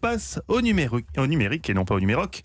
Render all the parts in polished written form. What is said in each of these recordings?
passe au numérique et non pas au numéroc.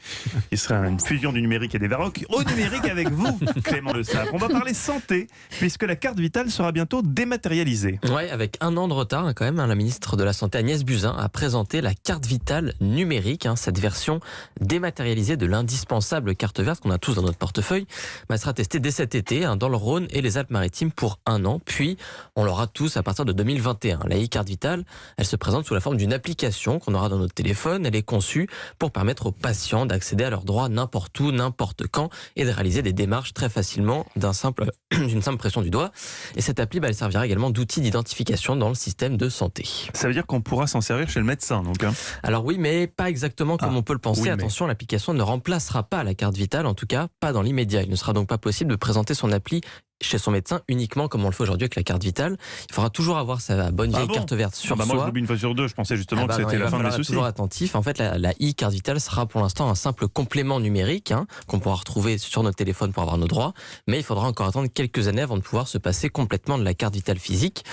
Il sera une fusion du numérique et des baroques. Au numérique avec vous, Clément Le Sac. On va parler santé, puisque la carte vitale sera bientôt dématérialisée. Ouais, avec un an de retard quand même, la ministre de la Santé Agnès Buzyn a présenté la carte vitale numérique, cette version dématérialisée de l'indispensable carte verte qu'on a tous dans notre portefeuille. Elle sera testée dès cet été dans le Rhône et les Alpes-Maritimes pour un an, puis on l'aura tous à partir de 2021. La e-carte vitale, elle se présente sous la forme d'une application qu'on aura dans notre téléphone. Elle est conçue pour permettre aux patients d'accéder à leurs droits n'importe où, n'importe quand et de réaliser des démarches très facilement d'une simple pression du doigt. Et cette appli, elle servira également d'outil d'identification dans le système de santé. Ça veut dire qu'on pourra s'en servir chez le médecin, donc. Alors oui, mais pas exactement comme on peut le penser. Oui, Attention, l'application ne remplacera pas la carte vitale, en tout cas pas dans l'immédiat. Il ne sera donc pas possible de présenter son appli chez son médecin uniquement comme on le fait aujourd'hui avec la carte vitale. Il faudra toujours avoir sa bonne vieille carte verte sur soi. Moi, je l'oublie une fois sur deux. Je pensais justement que c'était la fin des soucis. Toujours attentif. En fait, la e-carte vitale sera pour l'instant un simple complément numérique qu'on pourra retrouver sur notre téléphone pour avoir nos droits. Mais il faudra encore attendre quelques années avant de pouvoir se passer complètement de la carte vitale physique.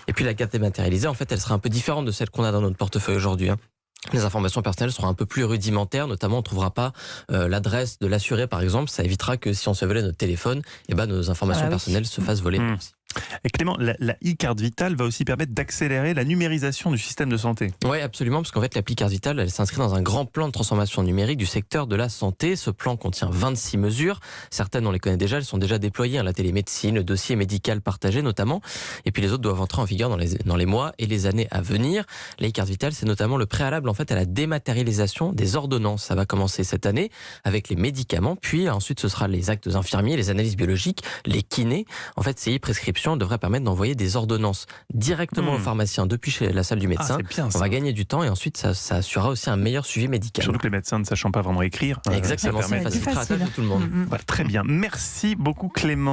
Et puis la carte dématérialisée, en fait, elle sera un peu différente de celle qu'on a dans notre portefeuille aujourd'hui. Les informations personnelles seront un peu plus rudimentaires, notamment on ne trouvera pas l'adresse de l'assuré par exemple. Ça évitera que si on se volait notre téléphone, nos informations personnelles se fassent voler. Et Clément, la e-carte vitale va aussi permettre d'accélérer la numérisation du système de santé. Oui, absolument, parce qu'en fait, l'appli carte vitale, elle s'inscrit dans un grand plan de transformation numérique du secteur de la santé. Ce plan contient 26 mesures. Certaines, on les connaît déjà, elles sont déjà déployées. La télémédecine, le dossier médical partagé notamment. Et puis les autres doivent entrer en vigueur dans les mois et les années à venir. La e-carte vitale, c'est notamment le préalable en fait à la dématérialisation des ordonnances. Ça va commencer cette année avec les médicaments, puis ensuite ce sera les actes infirmiers, les analyses biologiques, les kinés. En fait, ces e-prescriptions devrait permettre d'envoyer des ordonnances directement au pharmacien depuis chez la salle du médecin. Bien, on va gagner du temps et ensuite ça assurera aussi un meilleur suivi médical. Surtout que les médecins ne sachant pas vraiment écrire. Exactement, ça facilitera la tâche de tout le monde. Très bien. Merci beaucoup Clément.